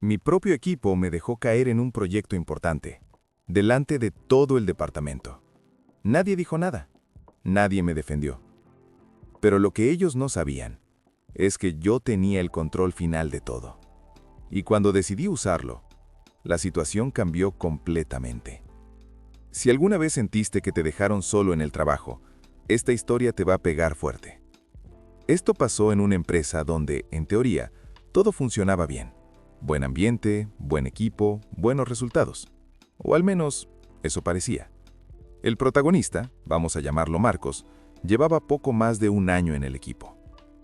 Mi propio equipo me dejó caer en un proyecto importante, delante de todo el departamento. Nadie dijo nada, nadie me defendió. Pero lo que ellos no sabían es que yo tenía el control final de todo. Y cuando decidí usarlo, la situación cambió completamente. Si alguna vez sentiste que te dejaron solo en el trabajo, esta historia te va a pegar fuerte. Esto pasó en una empresa donde, en teoría, todo funcionaba bien. Buen ambiente, buen equipo, buenos resultados. O al menos, eso parecía. El protagonista, vamos a llamarlo Marcos, llevaba poco más de un año en el equipo.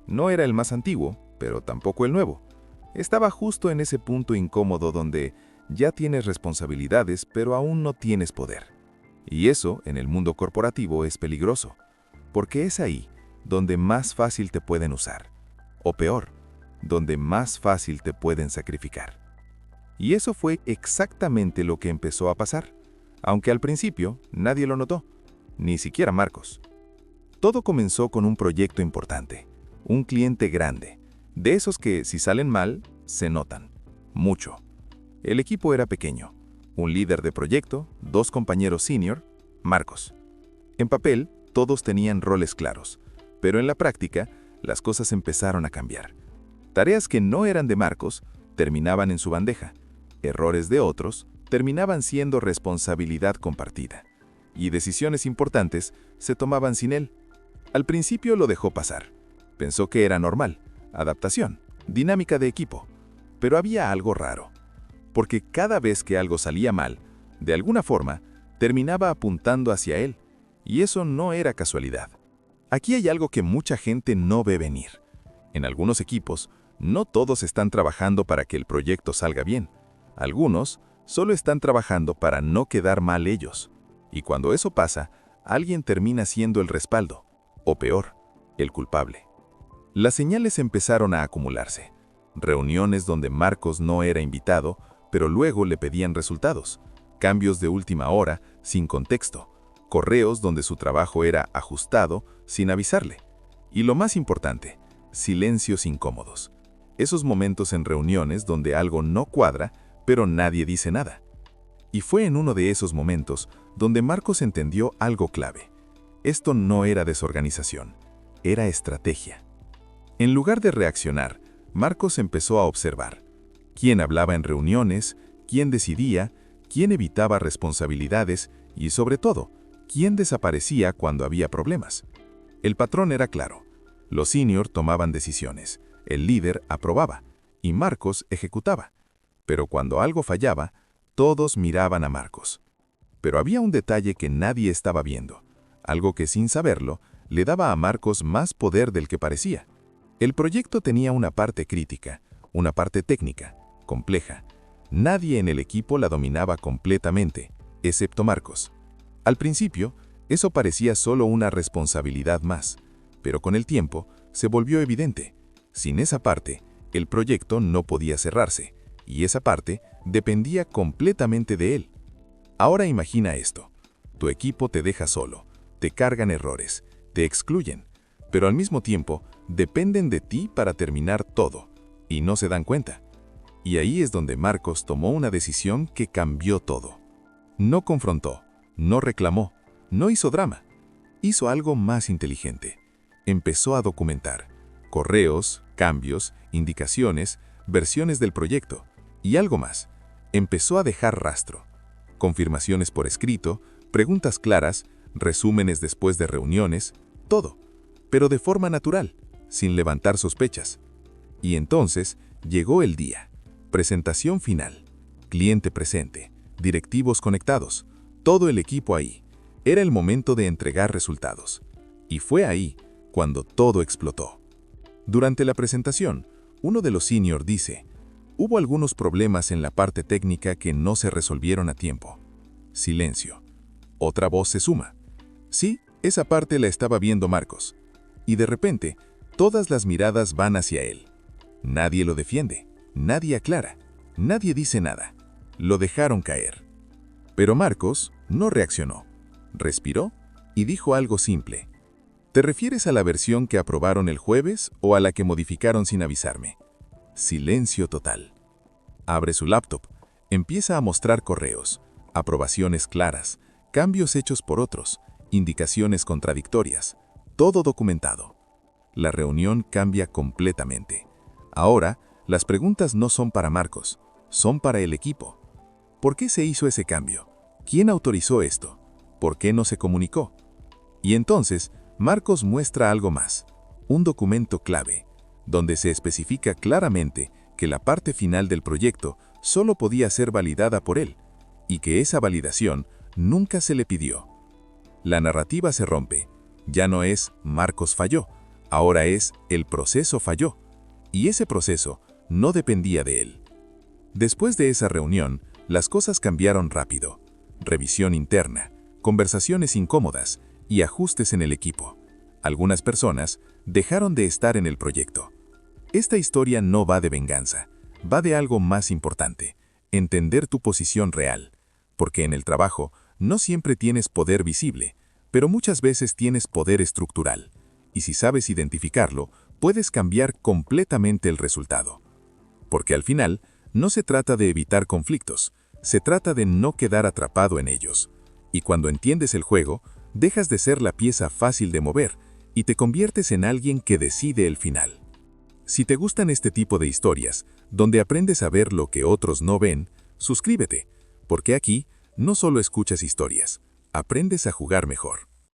No era el más antiguo, pero tampoco el nuevo. Estaba justo en ese punto incómodo donde ya tienes responsabilidades, pero aún no tienes poder. Y eso, en el mundo corporativo, es peligroso, porque es ahí donde más fácil te pueden usar. O peor, donde más fácil te pueden sacrificar. Y eso fue exactamente lo que empezó a pasar, aunque al principio nadie lo notó, ni siquiera Marcos. Todo comenzó con un proyecto importante, un cliente grande, de esos que si salen mal, se notan, mucho. El equipo era pequeño, un líder de proyecto, 2 compañeros senior, Marcos. En papel, todos tenían roles claros, pero en la práctica, las cosas empezaron a cambiar. Tareas que no eran de Marcos terminaban en su bandeja. Errores de otros terminaban siendo responsabilidad compartida. Y decisiones importantes se tomaban sin él. Al principio lo dejó pasar. Pensó que era normal, adaptación, dinámica de equipo. Pero había algo raro. Porque cada vez que algo salía mal, de alguna forma, terminaba apuntando hacia él. Y eso no era casualidad. Aquí hay algo que mucha gente no ve venir. En algunos equipos, no todos están trabajando para que el proyecto salga bien. Algunos solo están trabajando para no quedar mal ellos. Y cuando eso pasa, alguien termina siendo el respaldo, o peor, el culpable. Las señales empezaron a acumularse. Reuniones donde Marcos no era invitado, pero luego le pedían resultados. Cambios de última hora, sin contexto. Correos donde su trabajo era ajustado, sin avisarle. Y lo más importante, silencios incómodos. Esos momentos en reuniones donde algo no cuadra, pero nadie dice nada. Y fue en uno de esos momentos donde Marcos entendió algo clave. Esto no era desorganización, era estrategia. En lugar de reaccionar, Marcos empezó a observar. Quién hablaba en reuniones, quién decidía, quién evitaba responsabilidades y, sobre todo, quién desaparecía cuando había problemas. El patrón era claro. Los senior tomaban decisiones, el líder aprobaba y Marcos ejecutaba. Pero cuando algo fallaba, todos miraban a Marcos. Pero había un detalle que nadie estaba viendo, algo que sin saberlo le daba a Marcos más poder del que parecía. El proyecto tenía una parte crítica, una parte técnica, compleja. Nadie en el equipo la dominaba completamente, excepto Marcos. Al principio, eso parecía solo una responsabilidad más, pero con el tiempo se volvió evidente. Sin esa parte, el proyecto no podía cerrarse, y esa parte dependía completamente de él. Ahora imagina esto. Tu equipo te deja solo, te cargan errores, te excluyen, pero al mismo tiempo dependen de ti para terminar todo, y no se dan cuenta. Y ahí es donde Marcos tomó una decisión que cambió todo. No confrontó, no reclamó, no hizo drama. Hizo algo más inteligente. Empezó a documentar. Correos, cambios, indicaciones, versiones del proyecto. Y algo más. Empezó a dejar rastro. Confirmaciones por escrito, preguntas claras, resúmenes después de reuniones, todo. Pero de forma natural, sin levantar sospechas. Y entonces llegó el día. Presentación final. Cliente presente. Directivos conectados. Todo el equipo ahí. Era el momento de entregar resultados. Y fue ahí cuando todo explotó. Durante la presentación, uno de los senior dice, hubo algunos problemas en la parte técnica que no se resolvieron a tiempo. Silencio. Otra voz se suma. Sí, esa parte la estaba viendo Marcos. Y de repente, todas las miradas van hacia él. Nadie lo defiende, nadie aclara, nadie dice nada. Lo dejaron caer. Pero Marcos no reaccionó. Respiró y dijo algo simple. ¿Te refieres a la versión que aprobaron el jueves o a la que modificaron sin avisarme? Silencio total. Abre su laptop, empieza a mostrar correos, aprobaciones claras, cambios hechos por otros, indicaciones contradictorias, todo documentado. La reunión cambia completamente. Ahora, las preguntas no son para Marcos, son para el equipo. ¿Por qué se hizo ese cambio? ¿Quién autorizó esto? ¿Por qué no se comunicó? Y entonces, Marcos muestra algo más, un documento clave, donde se especifica claramente que la parte final del proyecto solo podía ser validada por él, y que esa validación nunca se le pidió. La narrativa se rompe. Ya no es Marcos falló, ahora es el proceso falló, y ese proceso no dependía de él. Después de esa reunión, las cosas cambiaron rápido. Revisión interna, conversaciones incómodas y ajustes en el equipo. Algunas personas dejaron de estar en el proyecto. Esta historia no va de venganza, va de algo más importante, entender tu posición real, porque en el trabajo no siempre tienes poder visible, pero muchas veces tienes poder estructural, y si sabes identificarlo, puedes cambiar completamente el resultado. Porque al final, no se trata de evitar conflictos, se trata de no quedar atrapado en ellos. Y cuando entiendes el juego, dejas de ser la pieza fácil de mover y te conviertes en alguien que decide el final. Si te gustan este tipo de historias, donde aprendes a ver lo que otros no ven, suscríbete, porque aquí no solo escuchas historias, aprendes a jugar mejor.